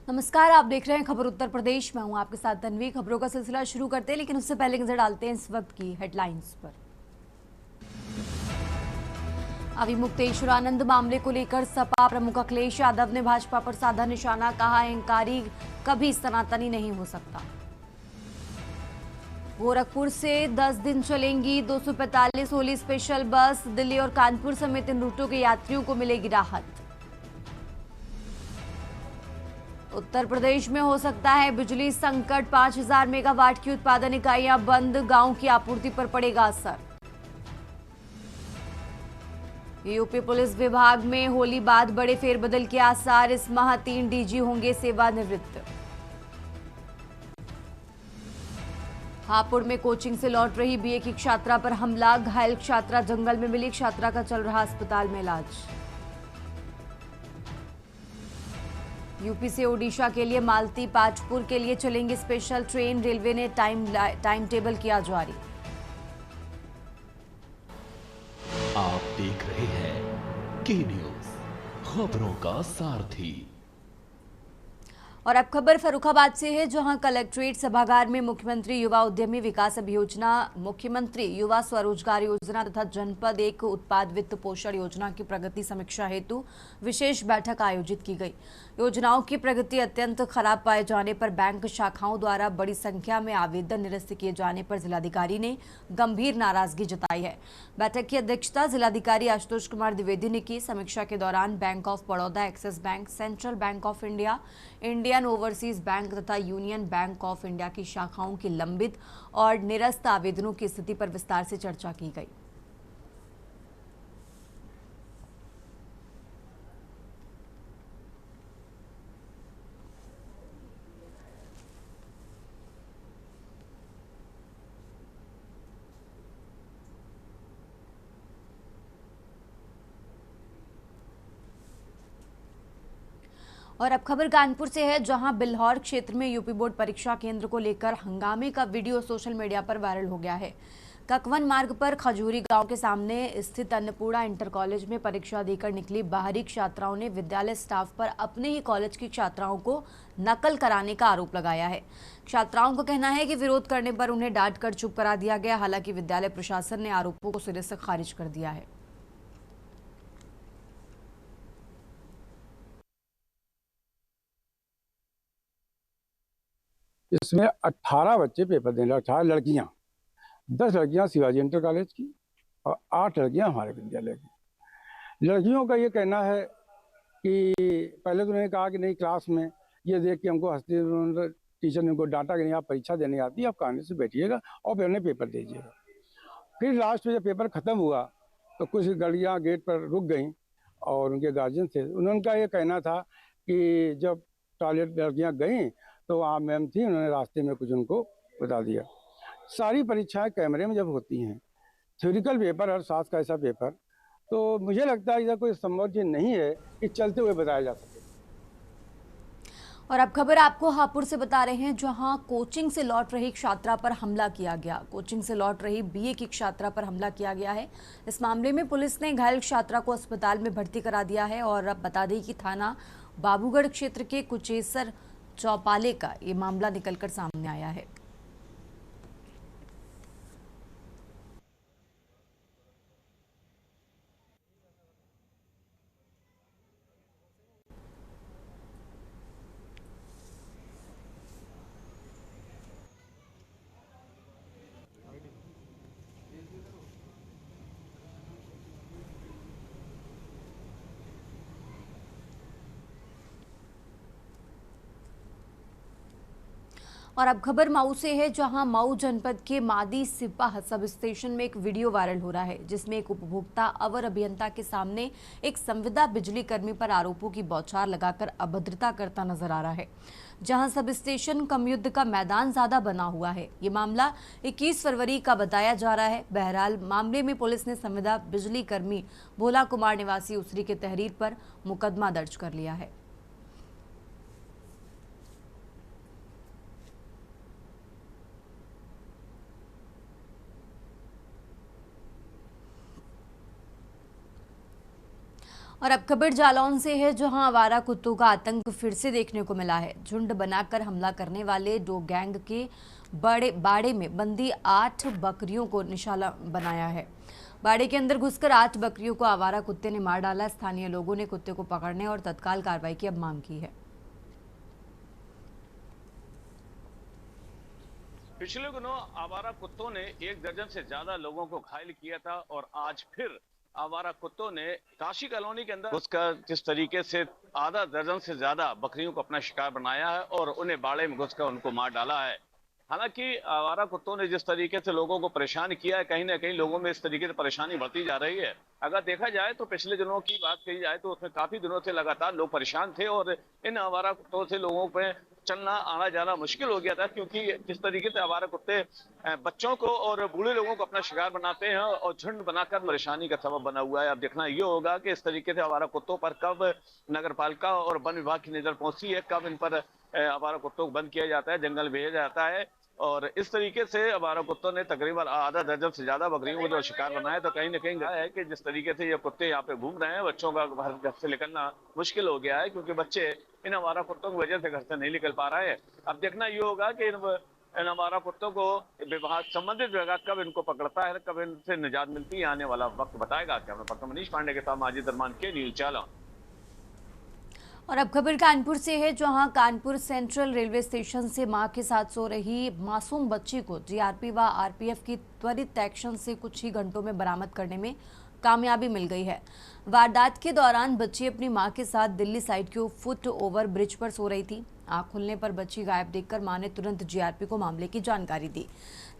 नमस्कार, आप देख रहे हैं खबर उत्तर प्रदेश। मैं हूं आपके साथ तन्वी। खबरों का सिलसिला शुरू करते हैं, लेकिन उससे पहले नजर डालते हैं इस वक्त की हेडलाइंस पर। अविमुक्तेश्वरानंद मामले को लेकर सपा प्रमुख अखिलेश यादव ने भाजपा पर साधा निशाना, कहा अहंकारी कभी सनातनी नहीं हो सकता। गोरखपुर से 10 दिन चलेंगी 245 होली स्पेशल बस, दिल्ली और कानपुर समेत इन रूटों के यात्रियों को मिलेगी राहत। उत्तर प्रदेश में हो सकता है बिजली संकट, 5000 मेगावाट की उत्पादन इकाइयां बंद, गांव की आपूर्ति पर पड़ेगा असर। यूपी पुलिस विभाग में होली बाद बड़े फेरबदल के आसार, इस माह 3 डीजी होंगे सेवानिवृत्त। हापुड़ में कोचिंग से लौट रही बीए की छात्रा पर हमला, घायल छात्रा जंगल में मिली, छात्रा का चल रहा अस्पताल में इलाज। यूपी से ओडिशा के लिए मालती पाटपुर के लिए चलेंगी स्पेशल ट्रेन, रेलवे ने टाइम टेबल किया जारी। आप देख रहे हैं के न्यूज, खबरों का सारथी। और अब खबर फर्रुखाबाद से है, जहां कलेक्ट्रेट सभागार में मुख्यमंत्री युवा उद्यमी विकास अभियोजना, मुख्यमंत्री युवा स्वरोजगार योजना तथा जनपद एक उत्पाद वित्त पोषण योजना की प्रगति समीक्षा हेतु विशेष बैठक आयोजित की गई। योजनाओं की प्रगति अत्यंत खराब पाए जाने पर बैंक शाखाओं द्वारा बड़ी संख्या में आवेदन निरस्त किए जाने पर जिलाधिकारी ने गंभीर नाराजगी जताई है। बैठक की अध्यक्षता जिलाधिकारी आशुतोष कुमार द्विवेदी ने की। समीक्षा के दौरान bank of Baroda, axis bank, central bank of India, Indian overseas bank तथा यूनियन बैंक ऑफ इंडिया की शाखाओं की लंबित और निरस्त आवेदनों की स्थिति पर विस्तार से चर्चा की गई। और अब खबर कानपुर से है, जहां बिल्हौर क्षेत्र में यूपी बोर्ड परीक्षा केंद्र को लेकर हंगामे का वीडियो सोशल मीडिया पर वायरल हो गया है। ककवन मार्ग पर खजूरी गांव के सामने स्थित अन्नपूर्णा इंटर कॉलेज में परीक्षा देकर निकली बाहरी छात्राओं ने विद्यालय स्टाफ पर अपने ही कॉलेज की छात्राओं को नकल कराने का आरोप लगाया है। छात्राओं का कहना है कि विरोध करने पर उन्हें डांट कर चुप करा दिया गया। हालांकि विद्यालय प्रशासन ने आरोपों को सिरे से खारिज कर दिया है। इसमें 18 बच्चे पेपर देने, 18 लड़कियां, 10 लड़कियां शिवाजी इंटर कॉलेज की और 8 लड़कियां हमारे विद्यालय की। लड़कियों का ये कहना है कि पहले तो उन्होंने कहा कि नहीं, क्लास में ये देख के हमको हंसते, टीचर ने उनको डांटा कि नहीं, आप परीक्षा देने आती है, आप कहानी से बैठिएगा और फिर उन्हें पेपर दीजिएगा। फिर लास्ट में जब पेपर खत्म हुआ तो कुछ लड़कियां गेट पर रुक गईं और उनके गार्जियन थे, उनका ये कहना था कि जब टॉयलेट लड़कियां गईं तो वहाँ मैम थी, उन्होंने रास्ते में कुछ उनको बता दिया। सारी परीक्षाएं कैमरे में जब होती हैं, थ्योरिकल पेपर और साथ का ऐसा पेपर, तो मुझे लगता है ऐसा कोई संभव चीज नहीं है कि चलते हुए बताया जा सके। और अब खबर आपको हापुड़ से बता रहे हैं, जहां कोचिंग से लौट रही छात्रा पर हमला किया गया। कोचिंग से लौट रही बीए की छात्रा पर हमला किया गया है। इस मामले में पुलिस ने घायल छात्रा को अस्पताल में भर्ती करा दिया है। और अब बता दें कि थाना बाबूगढ़ क्षेत्र के कुचेसर चौपाले का ये मामला निकलकर सामने आया है। और अब खबर मऊ से है, जहां मऊ जनपद के मादी सिपाह सब स्टेशन में एक वीडियो वायरल हो रहा है, जिसमें एक उपभोक्ता अवर अभियंता के सामने एक संविदा बिजली कर्मी पर आरोपों की बौछार लगाकर अभद्रता करता नजर आ रहा है। जहां सब स्टेशन कम युद्ध का मैदान ज्यादा बना हुआ है। ये मामला 21 फरवरी का बताया जा रहा है। बहरहाल मामले में पुलिस ने संविदा बिजली कर्मी भोला कुमार निवासी उसरी के तहरीर पर मुकदमा दर्ज कर लिया है। और अब खबर जालौन से है, जहां आवारा कुत्तों का आतंक फिर से देखने को मिला है। झुंड बनाकर हमला करने वाले डॉग गैंग के बड़े बाड़े में बंदी 8 बकरियों को निशाना बनाया है। बाड़े के अंदर घुसकर 8 बकरियों को आवारा कुत्ते ने मार डाला। स्थानीय लोगों ने कुत्ते को पकड़ने और तत्काल कार्रवाई की अब मांग की है। पिछले दिनों आवारा कुत्तों ने 1 दर्जन से ज्यादा लोगों को घायल किया था और आज फिर आवारा कुत्तों ने काशी कॉलोनी के अंदर घुसकर जिस तरीके से आधा दर्जन से ज्यादा बकरियों को अपना शिकार बनाया है और उन्हें बाड़े में घुसकर उनको मार डाला है। हालांकि आवारा कुत्तों ने जिस तरीके से लोगों को परेशान किया है, कहीं ना कहीं लोगों में इस तरीके से परेशानी बढ़ती जा रही है। अगर देखा जाए तो पिछले दिनों की बात कही जाए तो उसमें काफी दिनों से लगातार लोग परेशान थे और इन आवारा कुत्तों से लोगों पे चलना आना जाना मुश्किल हो गया था, क्योंकि जिस तरीके से आवारा कुत्ते बच्चों को और बूढ़े लोगों को अपना शिकार बनाते हैं और झुंड बनाकर परेशानी का सबब बना हुआ है। अब देखना ये होगा कि इस तरीके से आवारा कुत्तों पर कब नगर पालिका और वन विभाग की नजर पहुंचती है, कब इन पर आवारा कुत्तों को बंद किया जाता है, जंगल भेजा जाता है। और इस तरीके से आवारा कुत्तों ने तकरीबन आधा दर्जन से ज्यादा बकरियों को जो शिकार बनाया, तो कहीं ना कहीं है कि जिस तरीके से ये कुत्ते यहाँ पे घूम रहे हैं, बच्चों का घर से निकलना मुश्किल हो गया है, क्योंकि बच्चे इन आवारा कुत्तों की वजह से घर से नहीं निकल पा रहे हैं। अब देखना ये होगा कि इन आवारा कुत्तों को विभाग संबंधित विभाग कब इनको पकड़ता है, कब इनसे निजात मिलती है, आने वाला वक्त बताएगा। कैमरा पर्सन मनीष पांडे के साथ माजिद अरमान के न्यूज जालौन। और अब खबर कानपुर से है, जहां कानपुर सेंट्रल रेलवे स्टेशन से मां के साथ सो रही मासूम बच्ची को जीआरपी व आरपीएफ की त्वरित एक्शन से कुछ ही घंटों में बरामद करने में कामयाबी मिल गई है। वारदात के दौरान बच्ची अपनी मां के साथ दिल्ली साइड के फुट ओवर ब्रिज पर सो रही थी। आंख खुलने पर बच्ची गायब देखकर मां ने तुरंत जीआरपी को मामले की जानकारी दी।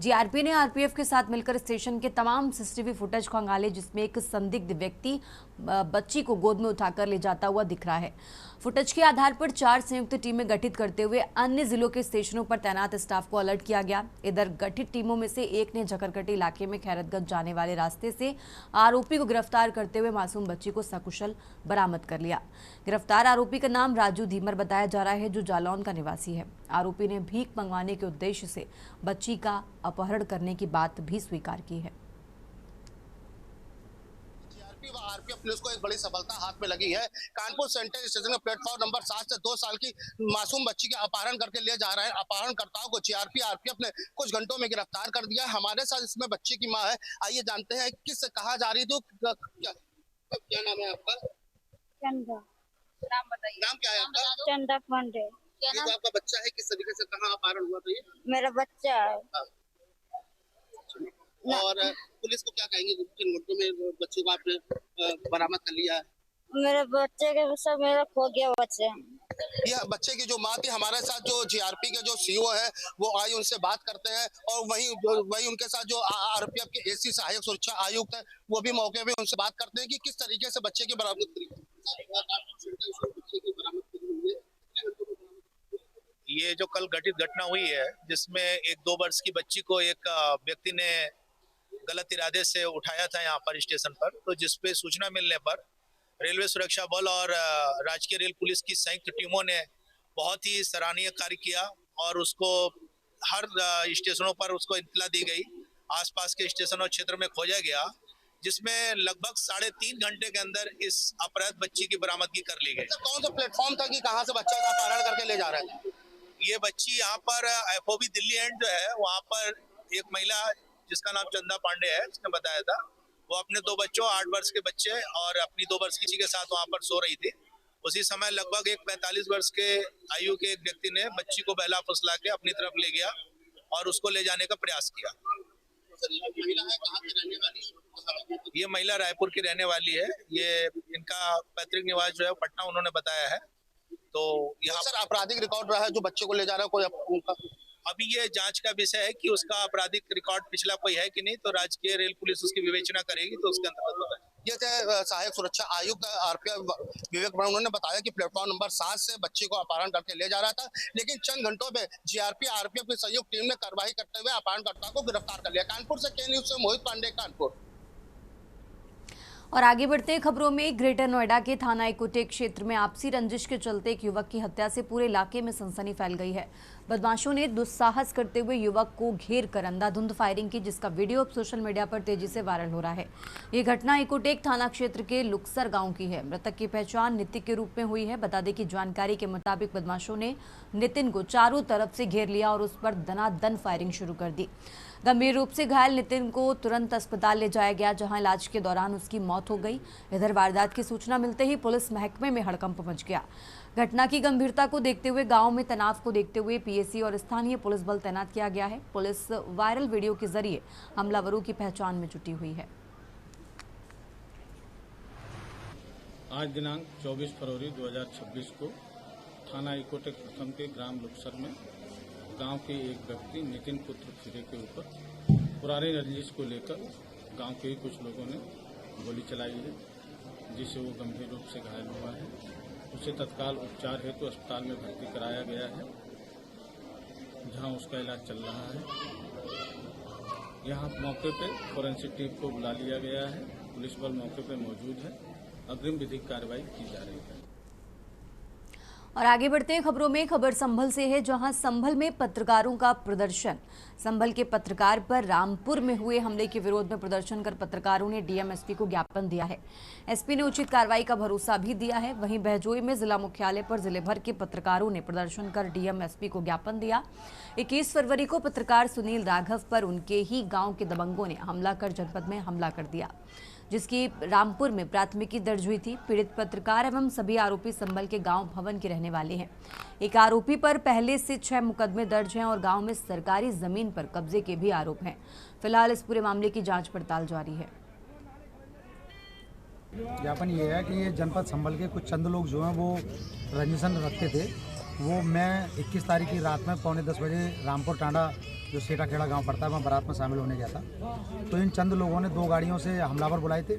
जीआरपी ने आरपीएफ के साथ मिलकर स्टेशन के तमाम सीसीटीवी फुटेज खंगाले, जिसमें एक संदिग्ध व्यक्ति बच्ची को गोद में उठाकर ले जाता हुआ दिख रहा है। फुटेज के आधार पर 4 संयुक्त टीमें गठित करते हुए अन्य जिलों के स्टेशनों पर तैनात स्टाफ को अलर्ट किया गया। इधर गठित टीमों में से एक ने झकरकटी इलाके में खैरतगंज जाने वाले रास्ते से आरोपी को गिरफ्तार करते हुए मासूम बच्ची को सकुशल बरामद कर लिया। गिरफ्तार आरोपी का नाम राजू धीमर बताया जा रहा है, जो जालौन का निवासी है। आरोपी ने भीख मंगवाने के उद्देश्य से बच्ची का अपहरण करने की बात भी स्वीकार की है। आरपीएफ पुलिस को एक बड़ी सफलता हाथ में लगी है। कानपुर सेंट्रल स्टेशन के प्लेटफॉर्म नंबर 7 से 2 साल की मासूम बच्ची के अपहरण करके ले जा रहे हैं। अपहरणकर्ताओं को जीआरपी आरपीएफ ने कुछ घंटों में गिरफ्तार कर दिया। हमारे साथ इसमें बच्ची की मां है, आइए जानते हैं किस कहाँ जा रही थी। क्या नाम है आपका? चंदा। नाम बताइए। नाम क्या है आपका? चंदा पांडे। ये जो आपका बच्चा है, किस तरीके से कहाँ अपहरण हुआ था ये? मेरा बच्चा है। और पुलिस को क्या कहेंगे, किन घंटों में बच्चे को आपने बरामद कर लिया है? मेरे बच्चे के सब मेरा खो गया बच्चे। यह बच्चे की जो माँ थी, हमारे साथ जो जीआरपी के जो सीओ है वो आई, उनसे बात करते हैं। और वही उनके साथ जो आरपीएफ के एसी सहायक सुरक्षा आयुक्त है, वो भी मौके पे उनसे बात करते हैं कि किस तरीके से बच्चे की बरामद करी। ये जो कल घटित घटना हुई है, जिसमें एक 2 वर्ष की बच्ची को एक व्यक्ति ने गलत इरादे से उठाया था यहाँ पर स्टेशन पर, तो जिसपे सूचना मिलने पर रेलवे सुरक्षा बल और राजकीय रेल पुलिस की संयुक्त टीमों ने बहुत ही सराहनीय कार्य किया और उसको हर स्टेशनों पर उसको इत्तला दी गई। आसपास के स्टेशन और क्षेत्र में खोजा गया, जिसमें लगभग 3.5 घंटे के अंदर इस अपराध बच्ची की बरामदगी कर ली गई। कौन सा प्लेटफॉर्म था कि कहाँ से बच्चा का अपहरण करके ले जा रहे थे? ये बच्ची यहाँ पर एफओबी दिल्ली एंड जो है, वहाँ पर एक महिला जिसका नाम चंदा पांडे है, जिसने बताया था, वो अपने 2 बच्चों 8 वर्ष के बच्चे और अपनी 2 वर्ष की के साथ वहाँ पर सो रही थी। उसी समय लगभग एक 45 वर्ष के आयु के एक व्यक्ति ने बच्ची को बहला फुसला के अपनी तरफ ले गया और उसको ले जाने का प्रयास किया। ये महिला रायपुर की रहने वाली है। ये इनका पैतृक निवास जो है पटना उन्होंने बताया है। तो यहाँ सर आपराधिक रिकॉर्ड रहा है जो बच्चे को ले जा रहा है, कोई उनका? अभी ये जांच का विषय है कि उसका आपराधिक रिकॉर्ड पिछला कोई है कि नहीं, तो राजकीय रेल पुलिस उसकी विवेचना करेगी, तो उसके अंतर्गत होगा। ये थे सहायक सुरक्षा आयुक्त आरपीएफ विवेक वर्मा। उन्होंने बताया कि प्लेटफॉर्म नंबर 7 से बच्ची को अपहरण करके ले जा रहा था, लेकिन चंद घंटों में जीआरपी आरपीएफ की संयुक्त टीम ने कार्रवाई करते हुए अपहरणकर्ता को गिरफ्तार कर लिया। कानपुर से के न्यूज से मोहित पांडे, कानपुर। और आगे बढ़ते हैं खबरों में। ग्रेटर नोएडा के थाना इकोटे क्षेत्र में आपसी रंजिश के चलते एक युवक की हत्या से पूरे इलाके में सनसनी फैल गई है। बदमाशों ने दुस्साहस करते हुए युवक को घेर कर अंधाधुंध फायरिंग की, जिसका वीडियो अब सोशल मीडिया पर तेजी से वायरल हो रहा है। ये घटना इकोटेक थाना क्षेत्र के लुक्सर गांव की है। मृतक की पहचान नितिन के रूप में हुई है। बता दें कि जानकारी के मुताबिक बदमाशों ने नितिन को चारों तरफ से घेर लिया और उस पर दनादन फायरिंग शुरू कर दी। गंभीर रूप से घायल नितिन को तुरंत अस्पताल ले जाया गया, जहां इलाज के दौरान उसकी मौत हो गई। इधर वारदात की सूचना मिलते ही पुलिस महकमे में हड़कंप मच गया। घटना की गंभीरता को देखते हुए गांव में तनाव को देखते हुए पीएसी और स्थानीय पुलिस बल तैनात किया गया है। पुलिस वायरल वीडियो के जरिए हमलावरों की पहचान में जुटी हुई है। आज दिनांक 24 फरवरी 2026 को थाना इकोटेक प्रथम के ग्राम लुक्सर में गांव के एक व्यक्ति नितिन पुत्र खिरे के ऊपर पुराने रंजिश को लेकर गांव के ही कुछ लोगों ने गोली चलाई है, जिससे वो गंभीर रूप से घायल हुआ है। उसे तत्काल उपचार हेतु अस्पताल में भर्ती कराया गया है, जहां उसका इलाज चल रहा है। यहां मौके पर फोरेंसिक टीम को बुला लिया गया है। पुलिस बल मौके पर मौजूद है। अग्रिम विधिक कार्रवाई की जा रही है। और आगे बढ़ते हैं खबरों में। खबर संभल से है, जहां संभल में पत्रकारों का प्रदर्शन। संभल के पत्रकार पर रामपुर में हुए हमले के विरोध में प्रदर्शन कर पत्रकारों ने डीएम एसपी को ज्ञापन दिया है। एसपी ने उचित कार्रवाई का भरोसा भी दिया है। वहीं बहजोई में जिला मुख्यालय पर जिले भर के पत्रकारों ने प्रदर्शन कर डीएम एसपी को ज्ञापन दिया। 21 फरवरी को पत्रकार सुनील राघव पर उनके ही गाँव के दबंगों ने हमला कर जनपद में हमला कर दिया, जिसकी रामपुर में प्राथमिकी दर्ज हुई थी। पीड़ित पत्रकार एवं सभी आरोपी संभल के गांव भवन के रहने वाले हैं। एक आरोपी पर पहले से 6 मुकदमे दर्ज हैं और गांव में सरकारी जमीन पर कब्जे के भी आरोप हैं। फिलहाल इस पूरे मामले की जांच पड़ताल जारी है। ज्ञापन ये है कि ये जनपद संभल के कुछ चंद लोग जो हैं वो रंजिशन रखते थे। वो मैं 21 तारीख की रात में 9:45 बजे रामपुर टांडा जो सेठाखेड़ा गांव पड़ता है वहाँ बारात में शामिल होने गया था। तो इन चंद लोगों ने 2 गाड़ियों से हमलावर बुलाए थे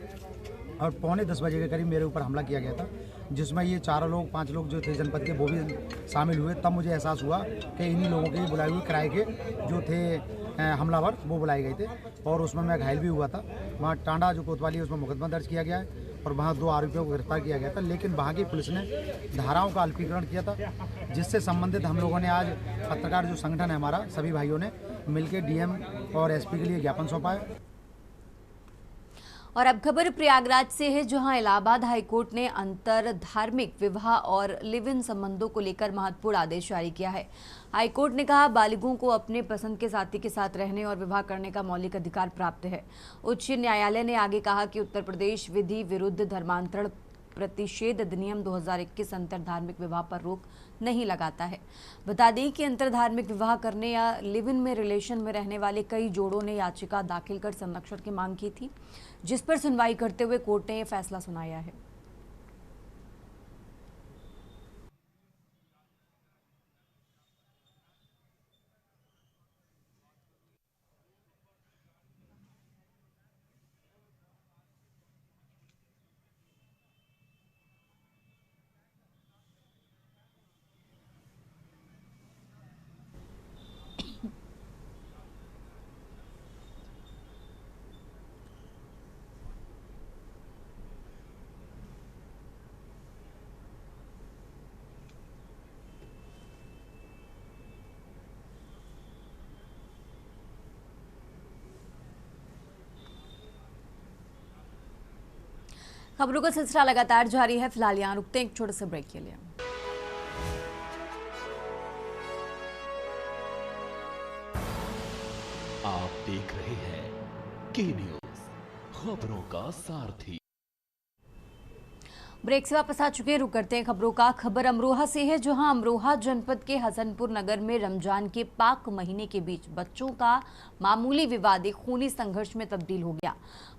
और 9:45 बजे के करीब मेरे ऊपर हमला किया गया था, जिसमें ये 4 लोग 5 लोग जो थे जनपद के वो भी शामिल हुए। तब मुझे एहसास हुआ कि इन्हीं लोगों के बुलाए हुए किराए के जो थे हमलावर वो बुलाए गए थे और उसमें मैं घायल भी हुआ था। वहाँ टांडा जो कोतवाली है उसमें मुकदमा दर्ज किया गया है और वहाँ 2 आरोपियों को गिरफ्तार किया गया था। लेकिन वहाँ की पुलिस ने धाराओं का अल्पीकरण किया था, जिससे संबंधित हम लोगों ने आज पत्रकार जो संगठन है हमारा, सभी भाइयों ने मिलकर डीएम और एसपी के लिए ज्ञापन सौंपा है। और अब खबर प्रयागराज से है, जहां इलाहाबाद हाईकोर्ट ने अंतर धार्मिक विवाह और लिव इन संबंधों को लेकर महत्वपूर्ण आदेश जारी किया है। हाईकोर्ट ने कहा, बालिगों को अपने पसंद के साथी के साथ रहने और विवाह करने का मौलिक अधिकार प्राप्त है। उच्च न्यायालय ने आगे कहा कि उत्तर प्रदेश विधि विरुद्ध धर्मांतरण प्रतिषेध अधिनियम 2021 अंतर धार्मिक विवाह पर रोक नहीं लगाता है। बता दें कि अंतर धार्मिक विवाह करने या लिव इन में रिलेशन में रहने वाले कई जोड़ों ने याचिका दाखिल कर संरक्षण की मांग की थी, जिस पर सुनवाई करते हुए कोर्ट ने यह फैसला सुनाया है। खबरों का सिलसिला लगातार जारी है। फिलहाल यहाँ रुकते हैं एक छोटे से ब्रेक के लिए। आप देख रहे हैं के न्यूज, खबरों का सारथी। ब्रेक से वापस आ चुके हैं, रुक करते हैं खबरों का। खबर अमरोहा से है, जहां अमरोहा जनपद के हसनपुर नगर में रमजान के पाक महीने के बीच बच्चों का मामूली विवाद एक खूनी संघर्ष में तब्दील हो गया।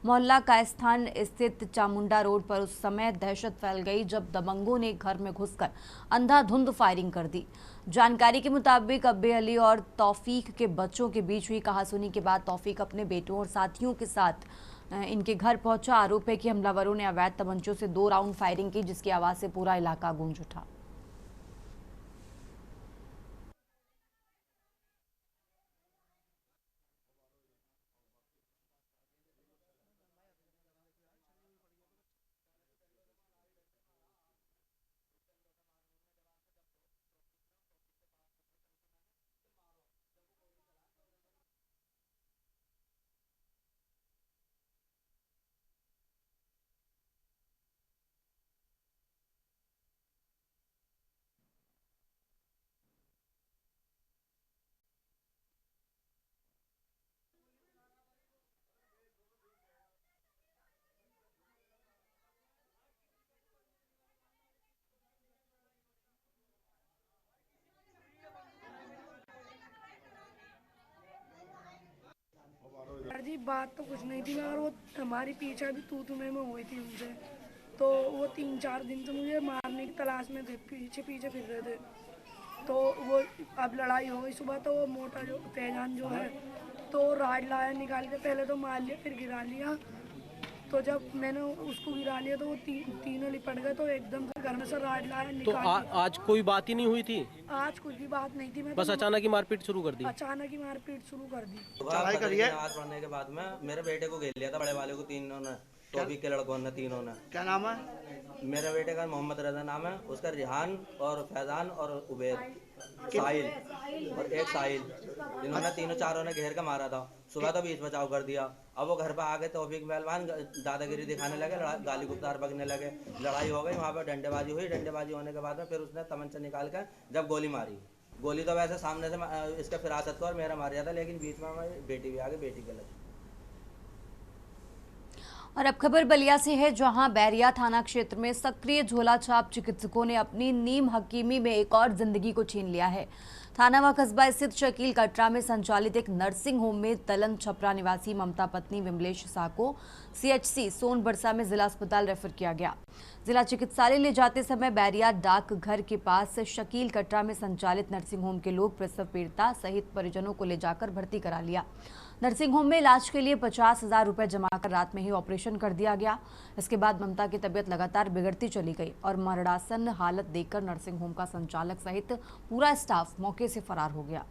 मोहल्ला कायस्थान स्थित चामुंडा रोड पर उस समय दहशत फैल गई जब दबंगों ने घर में घुसकर अंधाधुंध फायरिंग कर दी। जानकारी के मुताबिक अब्बे अली और तौफीक के बच्चों के बीच हुई कहासुनी के बाद तौफीक अपने बेटों और साथियों के साथ इनके घर पहुंचा। आरोप है कि हमलावरों ने अवैध तमंचों से 2 राउंड फायरिंग की, जिसकी आवाज से पूरा इलाका गूंज उठा। बात तो कुछ नहीं थी, मगर वो हमारी पीछे भी तू तुम्हें में हुई थी उनसे। तो वो 3-4 दिन से मुझे मारने की तलाश में थे, पीछे पीछे फिर रहे थे। तो वो अब लड़ाई हो गई सुबह। तो वो मोटा जो फैजान जो है तो राड लाया निकाल के, पहले तो मार लिया फिर गिरा लिया। तो जब मैंने उसको गिरा लिया तो वो तीनों लिपट गए। तो एकदम से घर में से राड लाया तो निकाल आज कोई बात ही नहीं हुई थी? आज कुछ भी बात नहीं थी। मैं बस अचानक ही मारपीट शुरू कर दी? अचानक ही मारपीट शुरू कर दी। चढ़ाई करी है। हाथ पड़ने के बाद में मेरे बेटे को घेर लिया था, बड़े वाले को, तीनों ने, टॉपिक के लड़कों ने, तीनों ने। क्या नाम है? मेरे बेटे का मोहम्मद रजा नाम है, उसका रिहान और फैजान और उबैद, साहिल और एक साहिल, इन्होंने तीनों चारों ने घेर के मारा था। सुबह तो बीच बचाव कर दिया। अब वो घर पर आके तौफीक पहलवान दादागिरी दिखाने लगे, गाली गुफ्तार बकने लगे, लड़ाई हो गई, वहाँ पर डंडेबाजी हुई। डंडेबाजी होने के बाद में फिर उसने तमंचा निकाल कर जब गोली मारी, गोली तो वैसे सामने से इसका फिरासत को और मेरा मार दिया था, लेकिन बीच में हमारी बेटी भी आ गई, बेटी के लगी। और अब खबर बलिया से है, जहां बैरिया थाना क्षेत्र में सक्रिय झोला छाप चिकित्सकों ने अपनी नीम हकीमी में एक और जिंदगी को छीन लिया है। थाना व कस्बा स्थित शकील कटरा में संचालित एक नर्सिंग होम में तलन छपरा निवासी ममता पत्नी विमलेश शाह को सीएचसी सोनबरसा में जिला अस्पताल रेफर किया गया। जिला चिकित्सालय ले जाते समय बैरिया डाक घर के पास शकील कटरा में संचालित नर्सिंग होम के लोग प्रसव पीड़िता सहित परिजनों को ले जाकर भर्ती करा लिया। नर्सिंग होम में इलाज के लिए 50,000 रुपए जमा कर रात में ही ऑपरेशन कर दिया गया। इसके बाद ममता की तबीयत लगातार बिगड़ती चली गई और मरणासन हालत देखकर नर्सिंग होम का संचालक सहित पूरा स्टाफ मौके से फरार हो गया।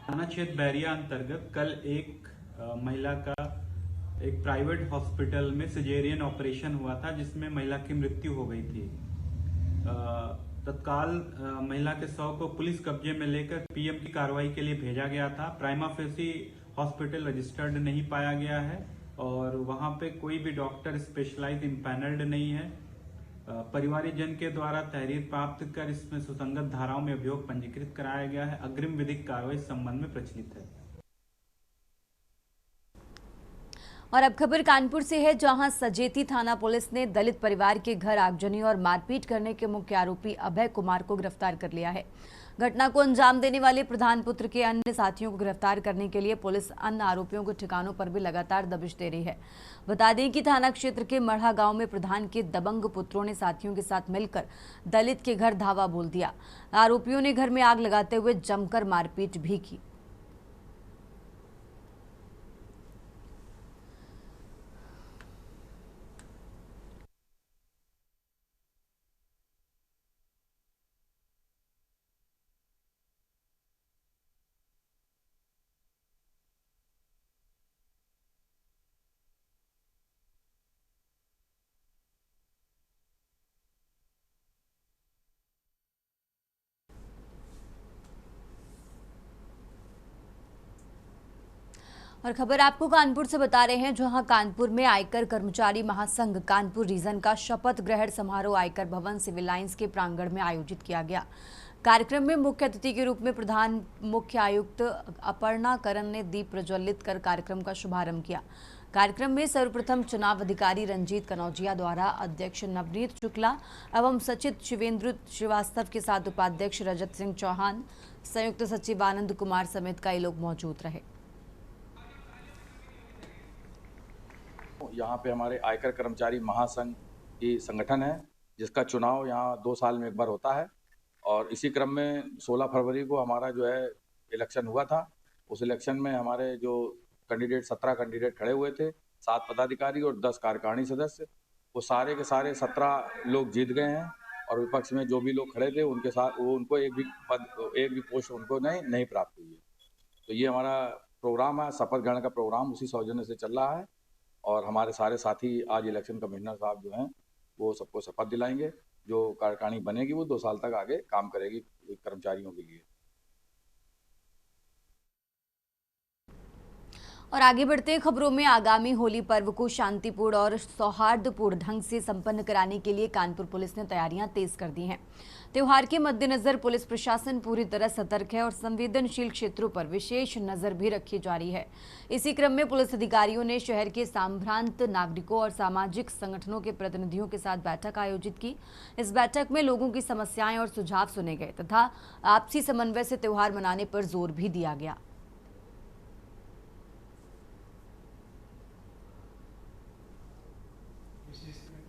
थाना क्षेत्र बैरिया अंतर्गत कल एक महिला का एक प्राइवेट हॉस्पिटल में सिजेरियन ऑपरेशन हुआ था, जिसमें महिला की मृत्यु हो गई थी। तत्काल महिला के शव को पुलिस कब्जे में लेकर पीएम की कार्रवाई के लिए भेजा गया था। प्राइमा फेसी हॉस्पिटल रजिस्टर्ड नहीं पाया गया है और वहां पे कोई भी डॉक्टर स्पेशलाइज इम्पैनल्ड नहीं है। परिवारजन के द्वारा तहरीर प्राप्त कर इसमें सुसंगत धाराओं में अभियोग पंजीकृत कराया गया है। अग्रिम विधिक कार्रवाई इस संबंध में प्रचलित है। और अब खबर कानपुर से है, जहां सजेती थाना पुलिस ने दलित परिवार के घर आगजनी और मारपीट करने के मुख्य आरोपी अभय कुमार को गिरफ्तार कर लिया है। घटना को अंजाम देने वाले प्रधान पुत्र के अन्य साथियों को गिरफ्तार करने के लिए पुलिस अन्य आरोपियों के ठिकानों पर भी लगातार दबिश दे रही है। बता दें कि थाना क्षेत्र के मढ़ा गांव में प्रधान के दबंग पुत्रों ने साथियों के साथ मिलकर दलित के घर धावा बोल दिया। आरोपियों ने घर में आग लगाते हुए जमकर मारपीट भी की। और खबर आपको कानपुर से बता रहे हैं, जहां कानपुर में आयकर कर्मचारी महासंघ कानपुर रीजन का शपथ ग्रहण समारोह आयकर भवन सिविल लाइंस के प्रांगण में आयोजित किया गया। कार्यक्रम में मुख्य अतिथि के रूप में प्रधान मुख्य आयुक्त अपर्णा करन ने दीप प्रज्वलित कर कार्यक्रम का शुभारंभ किया। कार्यक्रम में सर्वप्रथम चुनाव अधिकारी रंजीत कनौजिया द्वारा अध्यक्ष नवनीत शुक्ला एवं सचिव शिवेंद्र श्रीवास्तव के साथ उपाध्यक्ष रजत सिंह चौहान, संयुक्त सचिव आनंद कुमार समेत कई लोग मौजूद रहे। यहाँ पे हमारे आयकर कर्मचारी महासंघ की संगठन है, जिसका चुनाव यहाँ 2 साल में एक बार होता है और इसी क्रम में 16 फरवरी को हमारा जो है इलेक्शन हुआ था। उस इलेक्शन में हमारे जो कैंडिडेट 17 कैंडिडेट खड़े हुए थे, 7 पदाधिकारी और 10 कार्यकारिणी सदस्य, वो सारे के सारे 17 लोग जीत गए हैं और विपक्ष में जो भी लोग खड़े थे उनके साथ उनको एक भी पोस्ट उनको नहीं प्राप्त हुई है। तो ये हमारा प्रोग्राम है, शपथ ग्रहण का प्रोग्राम उसी सौजन्य से चल रहा है और हमारे सारे साथी आज इलेक्शन कमिश्नर साहब जो हैं वो सबको शपथ दिलाएंगे। जो कार्यकारिणी बनेगी वो 2 साल तक आगे काम करेगी कर्मचारियों के लिए। और आगे बढ़ते हैं खबरों में। आगामी होली पर्व को शांतिपूर्ण और सौहार्दपूर्ण ढंग से संपन्न कराने के लिए कानपुर पुलिस ने तैयारियां तेज कर दी हैं। त्योहार के मद्देनजर पुलिस प्रशासन पूरी तरह सतर्क है और संवेदनशील क्षेत्रों पर विशेष नजर भी रखी जा रही है। इसी क्रम में पुलिस अधिकारियों ने शहर के संभ्रांत नागरिकों और सामाजिक संगठनों के प्रतिनिधियों के साथ बैठक आयोजित की। इस बैठक में लोगों की समस्याएं और सुझाव सुने गए तथा आपसी समन्वय से त्योहार मनाने पर जोर भी दिया गया।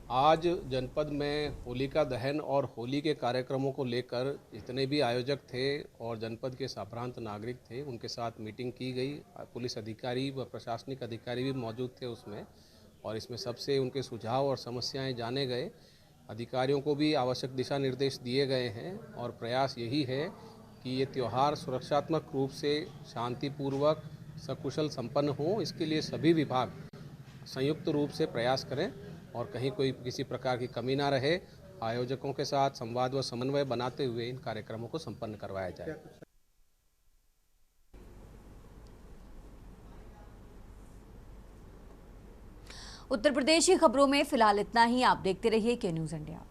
आज जनपद में होलिका दहन और होली के कार्यक्रमों को लेकर जितने भी आयोजक थे और जनपद के संभ्रांत नागरिक थे उनके साथ मीटिंग की गई। पुलिस अधिकारी व प्रशासनिक अधिकारी भी मौजूद थे उसमें, और इसमें सबसे उनके सुझाव और समस्याएं जाने गए। अधिकारियों को भी आवश्यक दिशा निर्देश दिए गए हैं और प्रयास यही है कि ये त्यौहार सुरक्षात्मक रूप से शांतिपूर्वक सकुशल संपन्न हो। इसके लिए सभी विभाग संयुक्त रूप से प्रयास करें और कहीं कोई किसी प्रकार की कमी ना रहे। आयोजकों के साथ संवाद व समन्वय बनाते हुए इन कार्यक्रमों को संपन्न करवाया जाए। उत्तर प्रदेश की खबरों में फिलहाल इतना ही। आप देखते रहिए के न्यूज़ इंडिया।